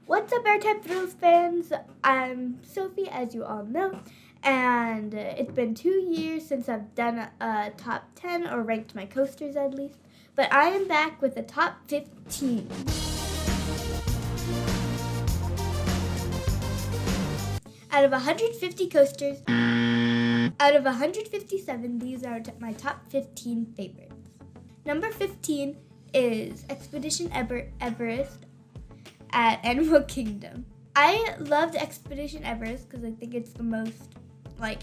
What's up, Airtime Thrills fans? I'm Sophie, as you all know, and it's been 2 years since I've done a top 10 or ranked my coasters at least, but I am back with the top 15. Out of 150 coasters, out of 157, these are my top 15 favorites. Number 15 is Expedition Everest at Animal Kingdom. I loved Expedition Everest because I think it's the most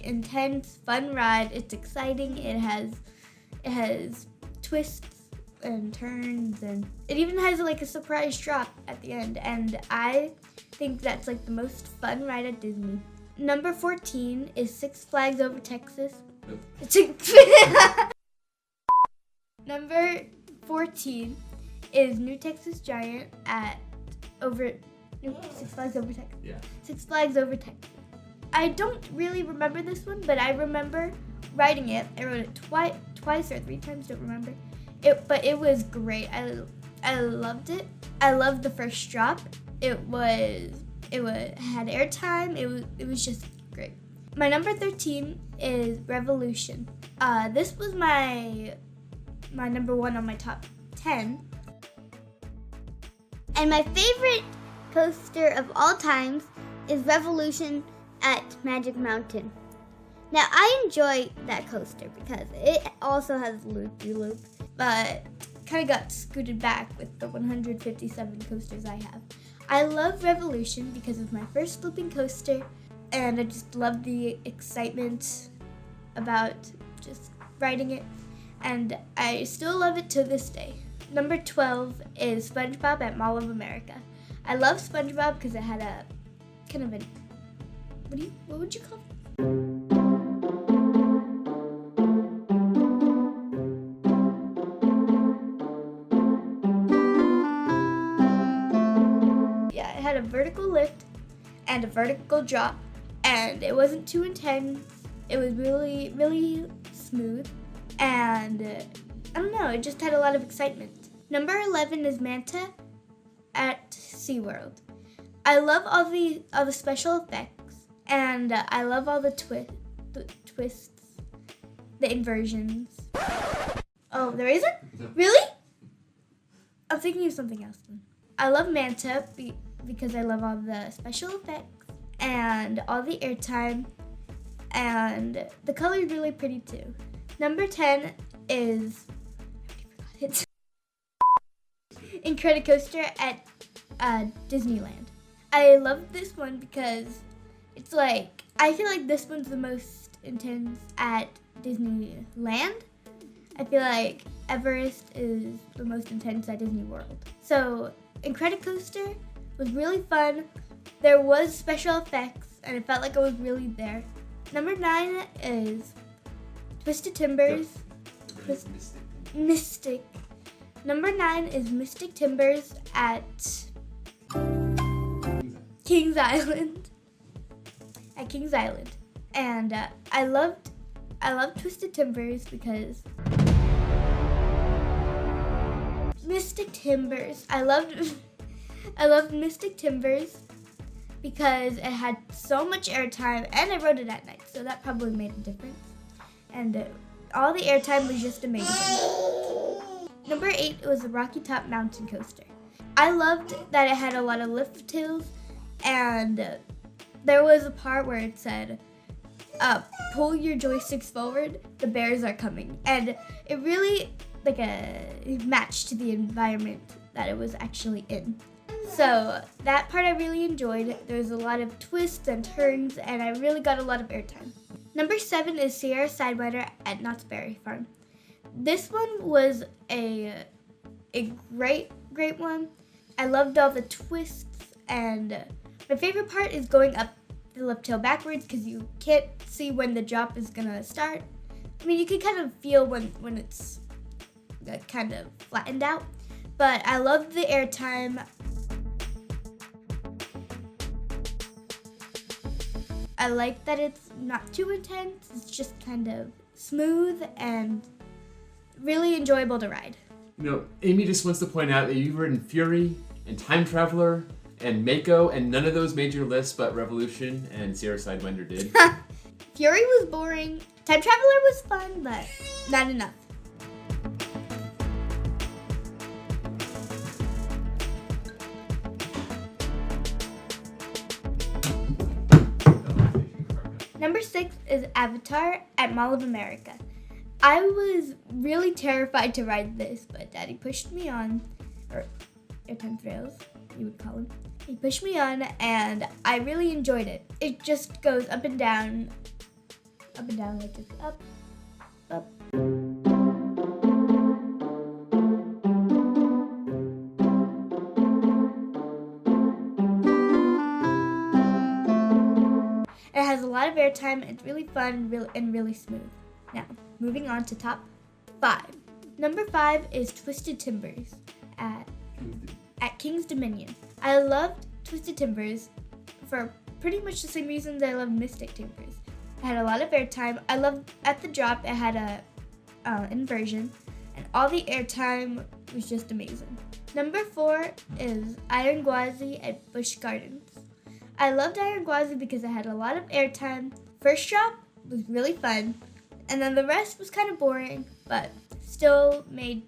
intense, fun ride. It's exciting. It has twists and turns, and it even has a surprise drop at the end. And I think that's the most fun ride at Disney. Number 14 is Six Flags Over Texas. Number 14 is New Texas Giant at Six Flags Over Texas. Yeah. Six Flags Over Texas. I don't really remember this one, but I remember riding it. I rode it twice or 3 times, don't remember. But it was great. I loved it. I loved the first drop. It had airtime. It was just great. My number 13 is Revolution. This was my number 1 on my top 10. And my favorite coaster of all times is Revolution at Magic Mountain. Now, I enjoy that coaster because it also has loop-de-loop, but kind of got scooted back with the 157 coasters I have. I love Revolution because it's my first looping coaster, and I just love the excitement about just riding it, and I still love it to this day. Number 12 is SpongeBob at Mall of America. I love SpongeBob because it had a kind of what would you call it? Yeah, it had a vertical lift and a vertical drop, and it wasn't too intense. It was really, really smooth, and I don't know, it just had a lot of excitement. Number 11 is Manta at SeaWorld. I love all the special effects, and I love all the twists, the inversions. Oh, there isn't? Really? I'm thinking of something else then. I love Manta because I love all the special effects and all the airtime, and the color is really pretty too. Number 10 is Incredicoaster at Disneyland. I love this one because it's I feel like this one's the most intense at Disneyland. I feel like Everest is the most intense at Disney World. So Incredicoaster was really fun. There was special effects, and it felt like I was really there. Number 9 is Twisted Timbers. Mystic. Number 9 is Mystic Timbers at Kings Island. At Kings Island, and I loved Twisted Timbers because Mystic Timbers. I loved Mystic Timbers because it had so much airtime, and I rode it at night, so that probably made a difference. And all the airtime was just amazing. Number 8 was the Rocky Top Mountain Coaster. I loved that it had a lot of lift hills, and there was a part where it said, pull your joysticks forward, the bears are coming. And it really it matched the environment that it was actually in. So that part I really enjoyed. There was a lot of twists and turns, and I really got a lot of airtime. Number 7 is Sierra Sidewinder at Knott's Berry Farm. This one was a great one. I loved all the twists, and my favorite part is going up the lift hill backwards because you can't see when the drop is gonna start. I mean, you can kind of feel when it's kind of flattened out, but I love the airtime. I like that it's not too intense. It's just kind of smooth and really enjoyable to ride. You know, Amy just wants to point out that you've ridden Fury and Time Traveler and Mako, and none of those made your list, but Revolution and Sierra Sidewinder did. Fury was boring. Time Traveler was fun, but not enough. Number 6 is Avatar at Mall of America. I was really terrified to ride this, but Daddy pushed me on, or Airtime Thrills, you would call him. He pushed me on, and I really enjoyed it. It just goes up and down, like just up, up. It has a lot of airtime. It's really fun and really smooth. Now, moving on to top 5. Number 5 is Twisted Timbers at King's Dominion. I loved Twisted Timbers for pretty much the same reasons I love Mystic Timbers. It had a lot of airtime. I loved at the drop it had a inversion, and all the airtime was just amazing. Number 4 is Iron Gwazi at Busch Gardens. I loved Iron Gwazi because it had a lot of airtime. First drop was really fun, and then the rest was kind of boring, but still made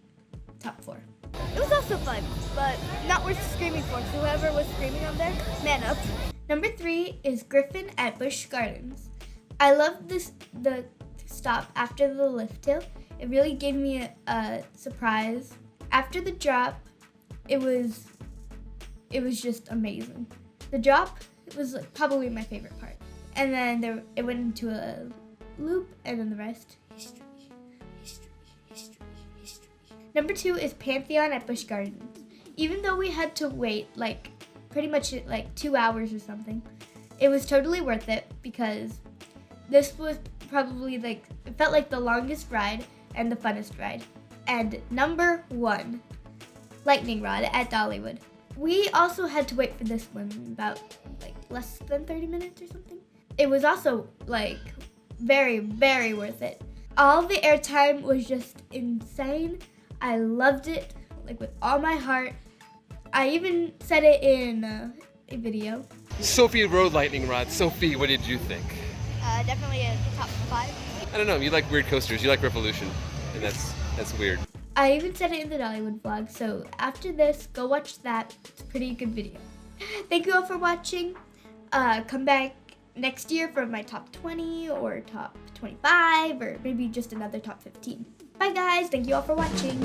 top 4. It was also fun, but not worth screaming for. So whoever was screaming on there, man up. Number 3 is Griffin at Busch Gardens. I loved the stop after the lift hill. It really gave me a surprise. After the drop, it was just amazing. The drop was probably my favorite part. And then it went into a loop, and then the rest, history. Number 2 is Pantheon at Busch Gardens. Even though we had to wait pretty much 2 hours or something, it was totally worth it because this was probably it felt like the longest ride and the funnest ride. And number 1, Lightning Rod at Dollywood. We also had to wait for this one about less than 30 minutes or something. It was also very, very worth it. All the airtime was just insane. I loved it with all my heart. I even said it in a video. Sophie rode Lightning Rod. Sophie, what did you think? Definitely a top 5. I don't know. You like weird coasters. You like Revolution, and that's weird. I even said it in the Dollywood vlog, so after this, go watch that. It's a pretty good video. Thank you all for watching. Come back next year for my top 20 or top 25 or maybe just another top 15. Bye guys, thank you all for watching.